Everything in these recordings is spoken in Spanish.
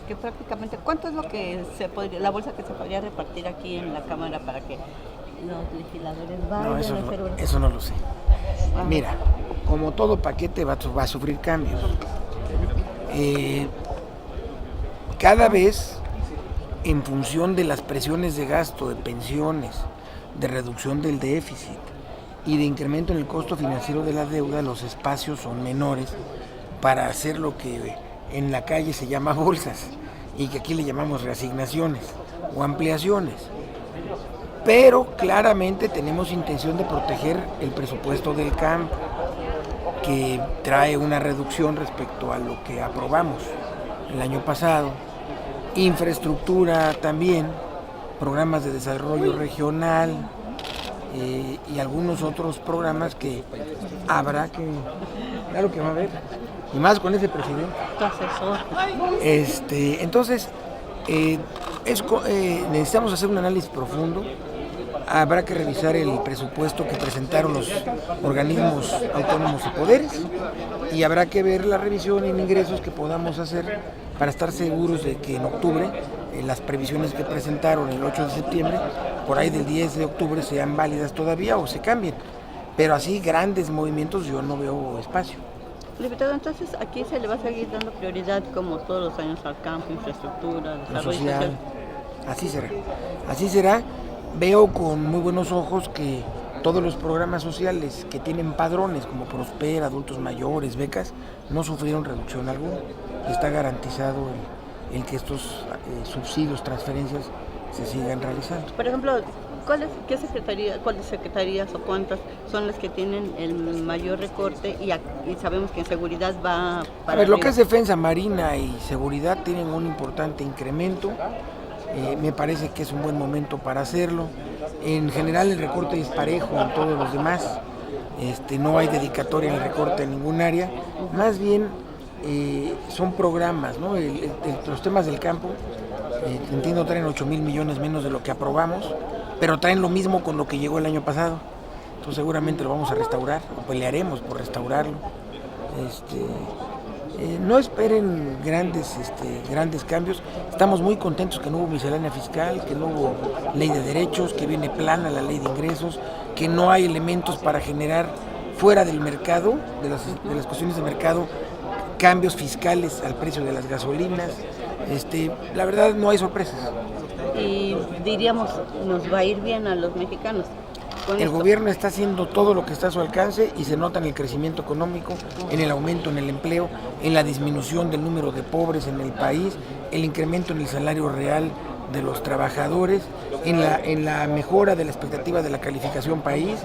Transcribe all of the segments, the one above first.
Que prácticamente, ¿cuánto es lo que la bolsa que se podría repartir aquí en la Cámara para que los legisladores vayan No, a hacer eso no lo sé. Ajá. Mira, como todo paquete va a sufrir cambios. Cada vez, en función de las presiones de gasto, de pensiones, de reducción del déficit y de incremento en el costo financiero de la deuda, los espacios son menores para hacer lo que en la calle se llama bolsas y que aquí le llamamos reasignaciones o ampliaciones. Pero claramente tenemos intención de proteger el presupuesto del campo, que trae una reducción respecto a lo que aprobamos el año pasado. Infraestructura también, programas de desarrollo regional y algunos otros programas que habrá que, claro que va a haber, y más con ese presidente. Entonces, necesitamos hacer un análisis profundo. Habrá que revisar el presupuesto que presentaron los organismos autónomos y poderes y habrá que ver la revisión en ingresos que podamos hacer para estar seguros de que en octubre las previsiones que presentaron el 8 de septiembre, por ahí del 10 de octubre, sean válidas todavía o se cambien. Pero así grandes movimientos yo no veo espacio. Diputado, entonces aquí se le va a seguir dando prioridad como todos los años al campo, infraestructura, desarrollo social. Así será. Veo con muy buenos ojos que todos los programas sociales que tienen padrones como Prospera, adultos mayores, becas, no sufrieron reducción alguna. Está garantizado el que estos subsidios, transferencias se sigan realizando. Por ejemplo, ¿cuáles secretarías o cuántas son las que tienen el mayor recorte y sabemos que en seguridad va para A ver, lo arriba? que es defensa, marina y seguridad tienen un importante incremento. Me parece que es un buen momento para hacerlo. En general el recorte es parejo en todos los demás. No hay dedicatoria en el recorte en ningún área. Más bien son programas, ¿no? Los temas del campo, entiendo, traen 8,000 millones menos de lo que aprobamos, pero traen lo mismo con lo que llegó el año pasado. Entonces seguramente lo vamos a restaurar, o pelearemos por restaurarlo. No esperen grandes cambios. Estamos muy contentos que no hubo miscelánea fiscal, que no hubo ley de derechos, que viene plana la ley de ingresos, que no hay elementos para generar fuera del mercado, de las cuestiones de mercado, cambios fiscales al precio de las gasolinas. La verdad no hay sorpresas. Y diríamos, nos va a ir bien a los mexicanos. El gobierno está haciendo todo lo que está a su alcance y se nota en el crecimiento económico, en el aumento en el empleo, en la disminución del número de pobres en el país, el incremento en el salario real de los trabajadores, en la mejora de la expectativa de la calificación país.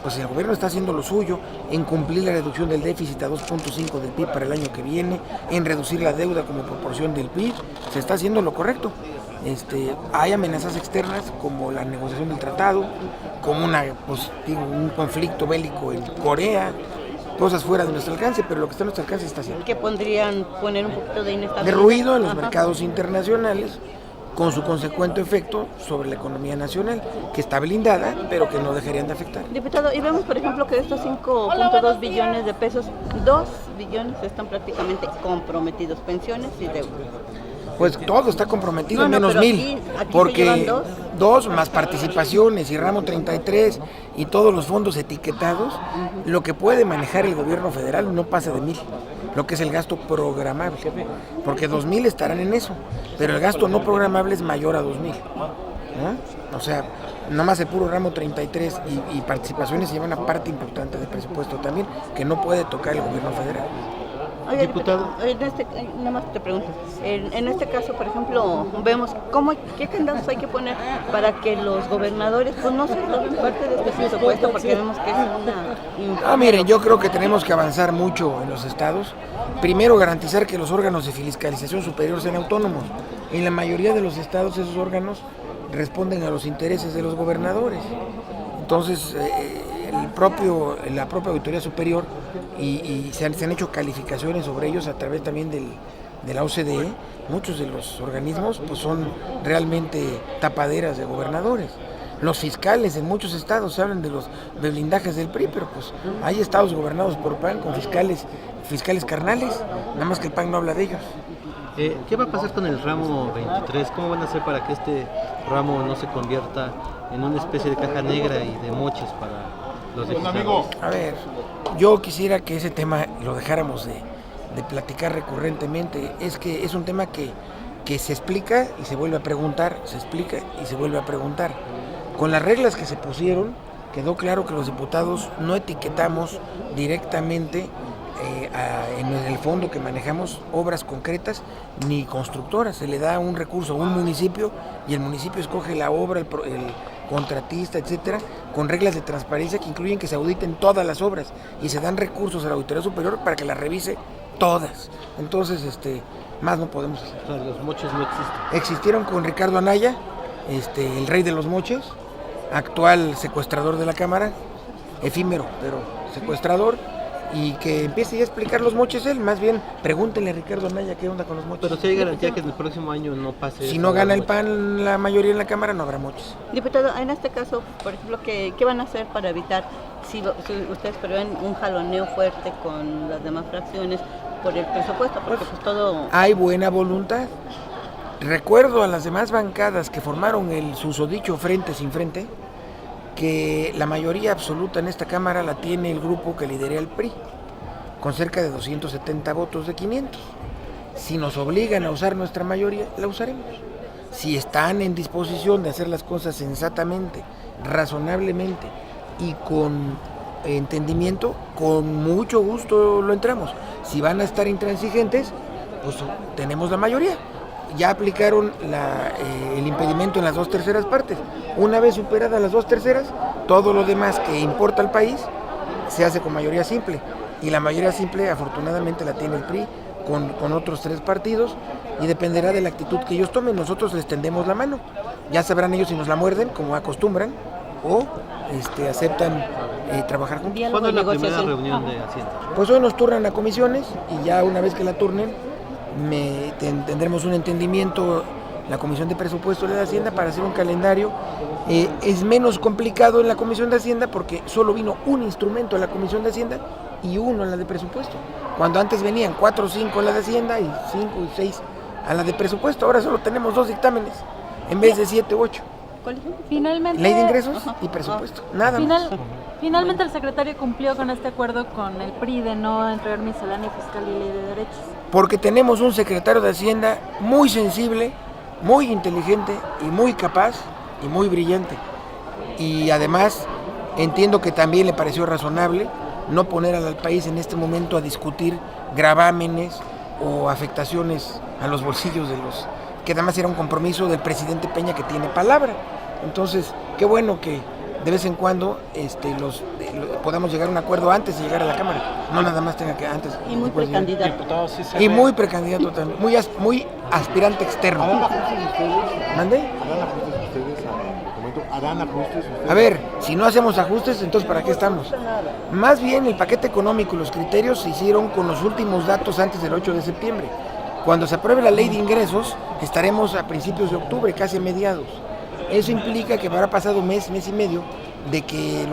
Pues el gobierno está haciendo lo suyo en cumplir la reducción del déficit a 2.5 del PIB para el año que viene, en reducir la deuda como proporción del PIB. Se está haciendo lo correcto. Hay amenazas externas como la negociación del tratado, como un conflicto bélico en Corea, cosas fuera de nuestro alcance, pero lo que está a nuestro alcance está haciendo. Que podrían poner un poquito de inestabilidad. De ruido en los mercados internacionales, con su consecuente efecto sobre la economía nacional, que está blindada, pero que no dejarían de afectar. Diputado, y vemos, por ejemplo, que de estos 5.2 billones de pesos, 2 billones están prácticamente comprometidos, pensiones y deuda. Pues todo está comprometido, menos 1,000, porque 2 más participaciones y ramo 33 y todos los fondos etiquetados, lo que puede manejar el gobierno federal no pasa de 1,000, lo que es el gasto programable, porque 2,000 estarán en eso, pero el gasto no programable es mayor a 2,000, ¿no? O sea, nada más el puro ramo 33 y participaciones llevan una parte importante del presupuesto también, que no puede tocar el gobierno federal. Oye, diputado, nada más te pregunto, en este caso, por ejemplo, vemos qué candados hay que poner para que los gobernadores pues no se roben parte de este presupuesto, porque vemos que es una... Miren, yo creo que tenemos que avanzar mucho en los estados. Primero, garantizar que los órganos de fiscalización superior sean autónomos. En la mayoría de los estados esos órganos responden a los intereses de los gobernadores. Entonces, la propia auditoría superior y se han hecho calificaciones sobre ellos a través también de la OCDE. Muchos de los organismos pues son realmente tapaderas de gobernadores. Los fiscales en muchos estados se hablan de los blindajes del PRI, pero pues hay estados gobernados por PAN con fiscales carnales, nada más que el PAN no habla de ellos. ¿Qué va a pasar con el ramo 23? ¿Cómo van a hacer para que este ramo no se convierta en una especie de caja negra y de moches para los legisladores? A ver, yo quisiera que ese tema lo dejáramos de platicar recurrentemente. Es que es un tema que se explica y se vuelve a preguntar, se explica y se vuelve a preguntar. Con las reglas que se pusieron, quedó claro que los diputados no etiquetamos directamente en el fondo que manejamos obras concretas ni constructoras. Se le da un recurso a un municipio y el municipio escoge la obra, el contratista, etcétera, con reglas de transparencia que incluyen que se auditen todas las obras y se dan recursos a la Auditoría Superior para que las revise todas. Entonces, más no podemos hacer. O sea, los moches no existen. Existieron con Ricardo Anaya, el rey de los moches, actual secuestrador de la Cámara, efímero, pero secuestrador, y que empiece ya a explicar los moches él. Más bien, pregúntenle a Ricardo Anaya qué onda con los moches. Pero si hay garantía que en el próximo año no pase. Si no gana el PAN la mayoría en la Cámara, no habrá moches. Diputado, en este caso, por ejemplo, ¿qué van a hacer para evitar si ustedes prevén un jaloneo fuerte con las demás fracciones por el presupuesto? Porque pues todo... Hay buena voluntad. Recuerdo a las demás bancadas que formaron el susodicho frente sin frente, que la mayoría absoluta en esta Cámara la tiene el grupo que lidera el PRI, con cerca de 270 votos de 500. Si nos obligan a usar nuestra mayoría, la usaremos. Si están en disposición de hacer las cosas sensatamente, razonablemente y con entendimiento, con mucho gusto lo entramos. Si van a estar intransigentes, pues tenemos la mayoría. Ya aplicaron el impedimento en las 2/3 partes. Una vez superadas las 2/3, todo lo demás que importa al país se hace con mayoría simple. Y la mayoría simple, afortunadamente, la tiene el PRI con otros 3 partidos y dependerá de la actitud que ellos tomen. Nosotros les tendemos la mano. Ya sabrán ellos si nos la muerden, como acostumbran, o aceptan trabajar juntos. ¿Cuándo es la primera reunión de Hacienda? Pues hoy nos turnan a comisiones y ya una vez que la turnen, tendremos un entendimiento, la Comisión de Presupuesto de Hacienda, para hacer un calendario. Es menos complicado en la Comisión de Hacienda porque solo vino un instrumento a la Comisión de Hacienda y uno a la de Presupuesto. Cuando antes venían 4 o 5 a la de Hacienda y 5 y 6 a la de Presupuesto, ahora solo tenemos 2 dictámenes en vez de 7 u 8. Finalmente, Ley de ingresos y presupuesto, nada más. Finalmente el secretario cumplió con este acuerdo con el PRI de no entregar miscelánea fiscal y ley de derechos. Porque tenemos un secretario de Hacienda muy sensible, muy inteligente y muy capaz y muy brillante. Y además entiendo que también le pareció razonable no poner al país en este momento a discutir gravámenes o afectaciones a los bolsillos de los... que además era un compromiso del presidente Peña, que tiene palabra. Entonces, qué bueno que de vez en cuando podamos llegar a un acuerdo antes de llegar a la Cámara, no nada más tenga que antes. Y muy precandidato. Y muy precandidato también, muy aspirante externo. ¿Mande? ¿Harán ajustes ustedes? A ver, si no hacemos ajustes, entonces ¿para qué estamos? Más bien el paquete económico y los criterios se hicieron con los últimos datos antes del 8 de septiembre. Cuando se apruebe la ley de ingresos, estaremos a principios de octubre, casi a mediados. Eso implica que habrá pasado mes y medio de que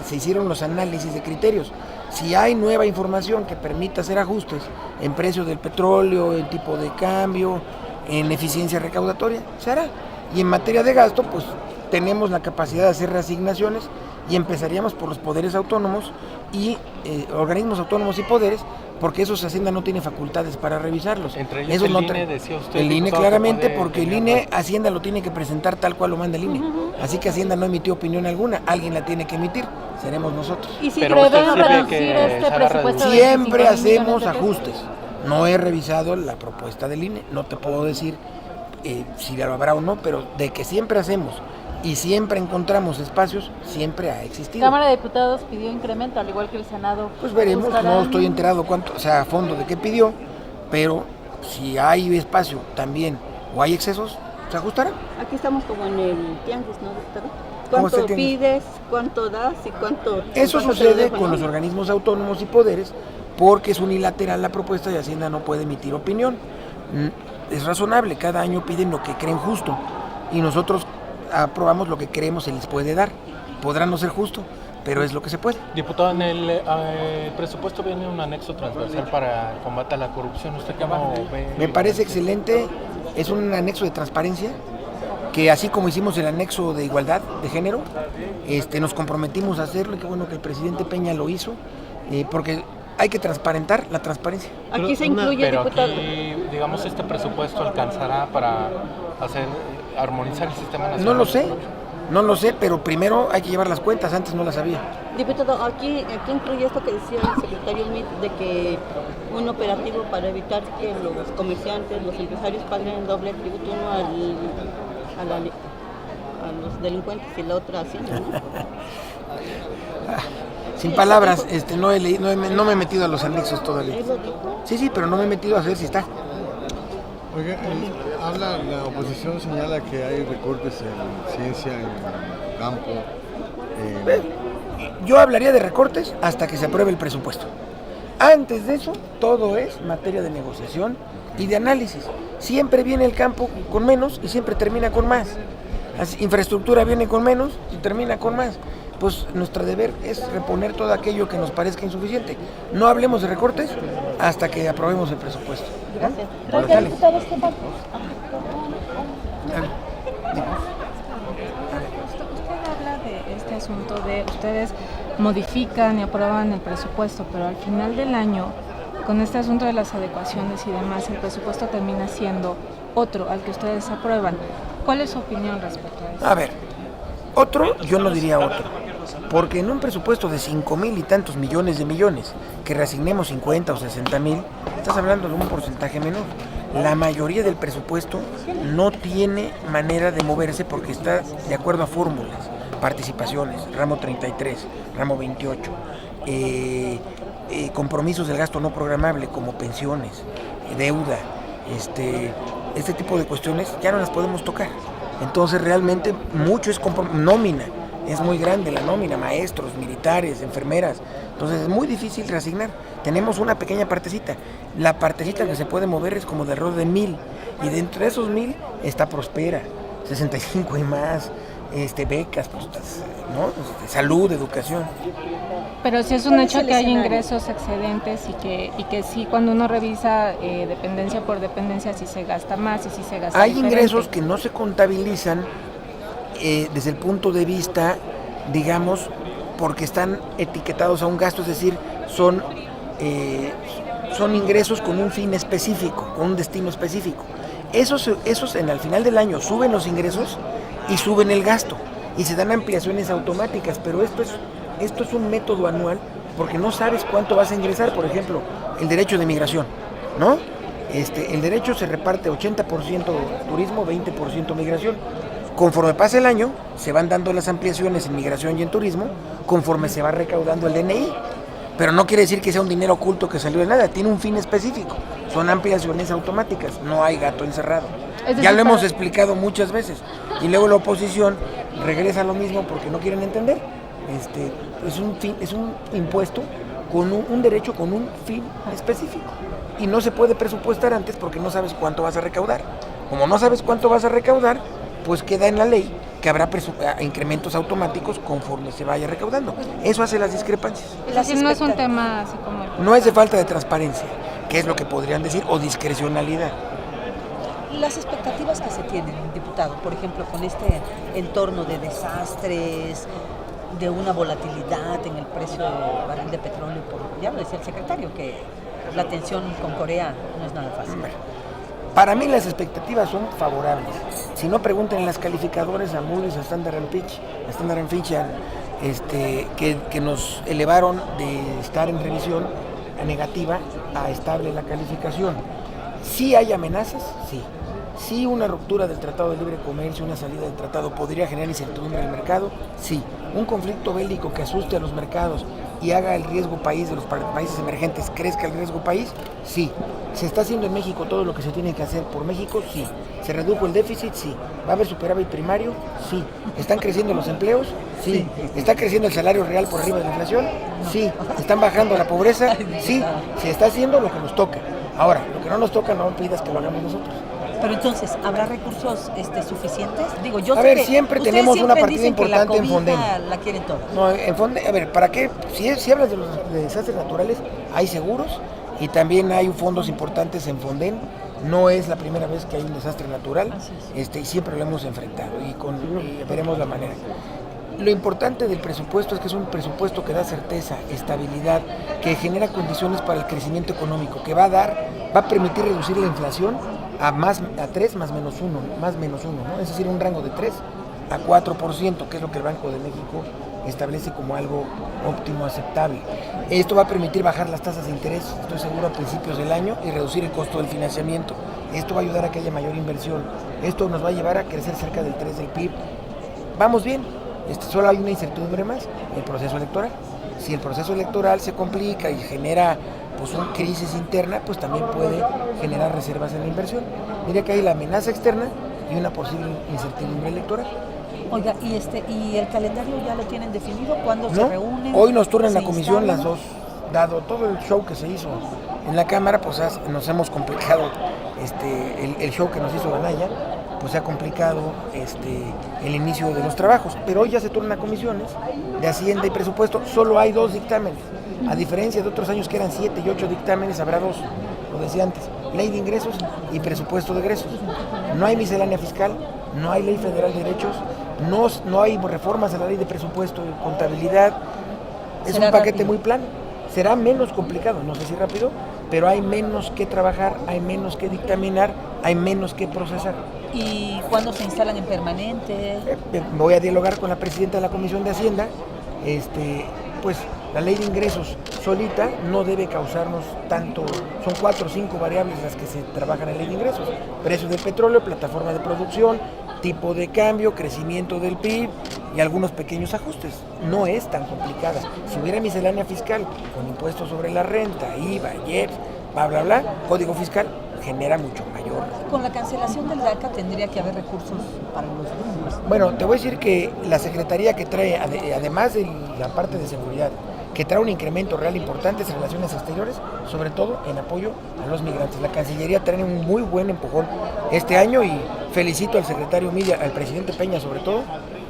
se hicieron los análisis de criterios. Si hay nueva información que permita hacer ajustes en precio del petróleo, en tipo de cambio, en eficiencia recaudatoria, se hará. Y en materia de gasto, pues tenemos la capacidad de hacer reasignaciones y empezaríamos por los poderes autónomos y organismos autónomos y poderes, porque esos Hacienda no tiene facultades para revisarlos. Entre ellos Esos el no INE, decía usted. el INE diputado, claramente, que porque el INE Hacienda lo tiene que presentar tal cual lo manda el INE. Así que Hacienda no emitió opinión alguna, alguien la tiene que emitir, seremos nosotros. Y si Pero prevén usted sí ve reducir que este se va a presupuesto de Siempre 25 millones hacemos de pesos. ajustes. No he revisado la propuesta del INE, no te puedo decir si lo habrá o no, pero de que siempre hacemos y siempre encontramos espacios, siempre ha existido. Cámara de Diputados pidió incremento, al igual que el Senado. Pues veremos, ¿Buscarán? no estoy enterado cuánto, o sea, a fondo de qué pidió, pero si hay espacio también o hay excesos, se ajustarán. Aquí estamos como en el tianguis, ¿no, doctor? ¿Cómo está ¿Cuánto el tianguis? pides, cuánto das y cuánto... Eso cuánto te lo sucede dejo, con ¿no? los organismos autónomos y poderes, porque es unilateral la propuesta y Hacienda no puede emitir opinión. Es razonable, cada año piden lo que creen justo y nosotros aprobamos lo que creemos se les puede dar. Podrá no ser justo, pero es lo que se puede. Diputado, en el presupuesto viene un anexo transversal para combate a la corrupción. ¿Usted cómo ve? Me parece excelente, es un anexo de transparencia, que así como hicimos el anexo de igualdad de género, nos comprometimos a hacerlo, y qué bueno que el presidente Peña lo hizo, porque hay que transparentar la transparencia. Aquí se incluye, pero diputado. aquí, digamos, este presupuesto alcanzará para armonizar el sistema nacional. No lo sé, pero primero hay que llevar las cuentas, antes no las sabía. Diputado, aquí incluye esto que decía el secretario Mit, de que un operativo para evitar que los comerciantes, los empresarios paguen el doble tributo, uno a los delincuentes y la otra Hacienda, ¿no? Sin palabras, no me he metido a los anexos todavía. ¿Él lo dijo? Sí, pero no me he metido a ver si está. Oiga, la oposición señala que hay recortes en ciencia, en campo. Yo hablaría de recortes hasta que se apruebe el presupuesto. Antes de eso, todo es materia de negociación y de análisis. Siempre viene el campo con menos y siempre termina con más. Infraestructura viene con menos y termina con más. Pues nuestro deber es reponer todo aquello que nos parezca insuficiente. No hablemos de recortes hasta que aprobemos el presupuesto. Gracias. Dale. Usted habla de este asunto de ustedes modifican y aprueban el presupuesto, pero al final del año, con este asunto de las adecuaciones y demás, el presupuesto termina siendo otro al que ustedes aprueban. ¿Cuál es su opinión respecto a eso? A ver, yo no diría otro, porque en un presupuesto de 5,000 y tantos millones de millones, que reasignemos 50 o 60,000, estás hablando de un porcentaje menor. La mayoría del presupuesto no tiene manera de moverse porque está de acuerdo a fórmulas, participaciones, ramo 33, ramo 28, compromisos del gasto no programable como pensiones, deuda, este tipo de cuestiones ya no las podemos tocar. Entonces realmente mucho es nómina, es muy grande la nómina, maestros, militares, enfermeras, entonces es muy difícil reasignar. Tenemos una pequeña partecita, la partecita que se puede mover es como de alrededor de 1,000, y dentro de esos 1,000 está Prospera, 65 y más, becas, pues, ¿no? Salud, educación. Pero sí es un hecho que hay ingresos excedentes y que sí, cuando uno revisa dependencia por dependencia, sí se gasta más y sí se gasta Hay diferente. ingresos que no se contabilizan desde el punto de vista, digamos, porque están etiquetados a un gasto, es decir, son ingresos con un fin específico, con un destino específico. Esos al final del año suben los ingresos y suben el gasto y se dan ampliaciones automáticas, pero esto es un método anual porque no sabes cuánto vas a ingresar. Por ejemplo, el derecho de migración, ¿no? El derecho se reparte 80% turismo, 20% migración. Conforme pasa el año, se van dando las ampliaciones en migración y en turismo, conforme se va recaudando el DNI. Pero no quiere decir que sea un dinero oculto que salió de nada, tiene un fin específico. Son ampliaciones automáticas, no hay gato encerrado. Ya lo hemos explicado muchas veces. Y luego la oposición regresa a lo mismo porque no quieren entender. Es un impuesto con un derecho con un fin específico. Y no se puede presupuestar antes porque no sabes cuánto vas a recaudar. Como no sabes cuánto vas a recaudar, pues queda en la ley que habrá incrementos automáticos conforme se vaya recaudando. Eso hace las discrepancias. Así no es un tema así como el... No es de falta de transparencia, que es lo que podrían decir, o discrecionalidad. Las expectativas que se tienen, diputado, por ejemplo, con este entorno de desastres, de una volatilidad en el precio del barril de petróleo, ya lo decía el secretario, que la tensión con Corea no es nada fácil. Para mí las expectativas son favorables. Si no, pregunten en las calificadoras a Moody's, a Standard & Fitch, que nos elevaron de estar en revisión negativa a estable la calificación. ¿Sí hay amenazas? Sí. ¿Sí una ruptura del Tratado de Libre Comercio, una salida del tratado podría generar incertidumbre en el mercado? Sí. ¿Un conflicto bélico que asuste a los mercados y haga el riesgo país de los países emergentes crezca el riesgo país? Sí. ¿Se está haciendo en México todo lo que se tiene que hacer por México? Sí. ¿Se redujo el déficit? Sí. ¿Va a haber superávit primario? Sí. ¿Están creciendo los empleos? Sí. ¿Está creciendo el salario real por arriba de la inflación? Sí. ¿Están bajando la pobreza? Sí. Se está haciendo lo que nos toca. Ahora, lo que no nos toca no pidas que lo hagamos nosotros. Pero entonces, ¿habrá recursos suficientes? Digo, yo A sé ver, que siempre ustedes tenemos siempre una partida dicen que importante en la Fonden. cobija la quieren todos. No, en Fonden, a ver, ¿para qué? Si hablas de los desastres naturales, hay seguros y también hay fondos importantes en Fonden. No es la primera vez que hay un desastre natural, y siempre lo hemos enfrentado y veremos la manera. Lo importante del presupuesto es que es un presupuesto que da certeza, estabilidad, que genera condiciones para el crecimiento económico, que va a permitir reducir la inflación a 3 más menos 1, ¿no? Es decir, un rango de 3 a 4%, que es lo que el Banco de México establece como algo óptimo, aceptable. Esto va a permitir bajar las tasas de interés, estoy seguro, a principios del año y reducir el costo del financiamiento. Esto va a ayudar a que haya mayor inversión. Esto nos va a llevar a crecer cerca del 3 del PIB. Vamos bien, solo hay una incertidumbre más, el proceso electoral. Si el proceso electoral se complica y genera una crisis interna, pues también puede generar reservas en la inversión. Diría que hay la amenaza externa y una posible incertidumbre electoral. Oiga, ¿y el calendario ya lo tienen definido? ¿Cuándo se reúnen? Hoy nos turnan la ¿Se comisión instalan? las dos. Dado todo el show que se hizo en la Cámara, pues nos hemos complicado el show que nos hizo Anaya, pues se ha complicado el inicio de los trabajos. Pero hoy ya se turnan comisiones de Hacienda y Presupuesto, solo hay 2 dictámenes. A diferencia de otros años que eran 7 y 8 dictámenes, habrá 2, lo decía antes, Ley de Ingresos y Presupuesto de Egresos. No hay miscelánea fiscal, no hay Ley Federal de Derechos, no hay reformas a la Ley de Presupuesto y Contabilidad. Es un paquete muy plano. Será menos complicado, no sé si rápido, pero hay menos que trabajar, hay menos que dictaminar, hay menos que procesar. ¿Y cuándo se instalan en permanente? Voy a dialogar con la presidenta de la Comisión de Hacienda. Pues la Ley de Ingresos solita no debe causarnos tanto, son 4 o 5 variables las que se trabajan en la Ley de Ingresos: precio del petróleo, plataforma de producción, tipo de cambio, crecimiento del PIB y algunos pequeños ajustes. No es tan complicada. Si hubiera miscelánea fiscal con impuestos sobre la renta, IVA, IEPS, bla, bla, bla, código fiscal, genera mucho mayor. Con la cancelación del DACA tendría que haber recursos para los grupos. Bueno, te voy a decir que la Secretaría que trae, además de la parte de seguridad, que trae un incremento real importante en relaciones exteriores, sobre todo en apoyo a los migrantes. La Cancillería trae un muy buen empujón este año y felicito al secretario Milla, al presidente Peña sobre todo,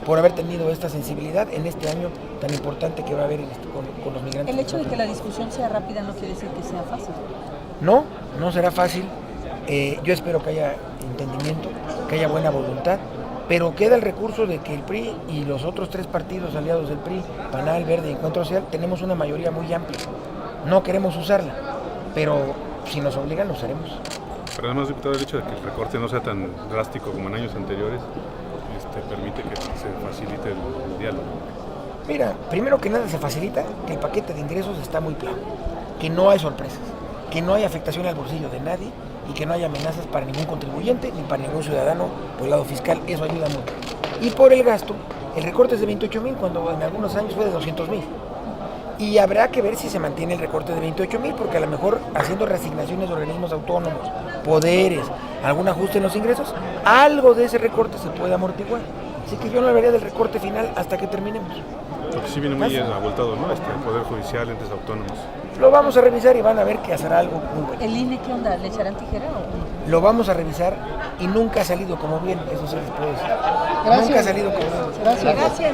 por haber tenido esta sensibilidad en este año tan importante que va a haber con los migrantes. El hecho de que la discusión sea rápida no quiere decir que sea fácil. No será fácil. Yo espero que haya entendimiento, que haya buena voluntad, pero queda el recurso de que el PRI y los otros 3 partidos aliados del PRI, PANAL, Verde y Encuentro Social, tenemos una mayoría muy amplia. No queremos usarla, pero si nos obligan, lo haremos. Pero además, diputado, el hecho de que el recorte no sea tan drástico como en años anteriores, permite que se facilite el diálogo. Mira, primero que nada se facilita que el paquete de ingresos está muy plano, que no hay sorpresas, que no hay afectación al bolsillo de nadie y que no hay amenazas para ningún contribuyente ni para ningún ciudadano por el lado fiscal. Eso ayuda mucho. Y por el gasto, el recorte es de 28,000 cuando en algunos años fue de 200,000. Y habrá que ver si se mantiene el recorte de 28,000, porque a lo mejor haciendo reasignaciones de organismos autónomos, poderes, algún ajuste en los ingresos, algo de ese recorte se puede amortiguar. Así que yo no hablaría del recorte final hasta que terminemos. Porque sí viene muy abultado, ¿no? Poder judicial, entes autónomos. Lo vamos a revisar y van a ver que hacerá algo muy bueno. ¿El INE qué onda? ¿Le echarán tijera o no? Lo vamos a revisar y nunca ha salido como bien, eso se les puede decir. Gracias. Nunca ha salido como bien. Gracias.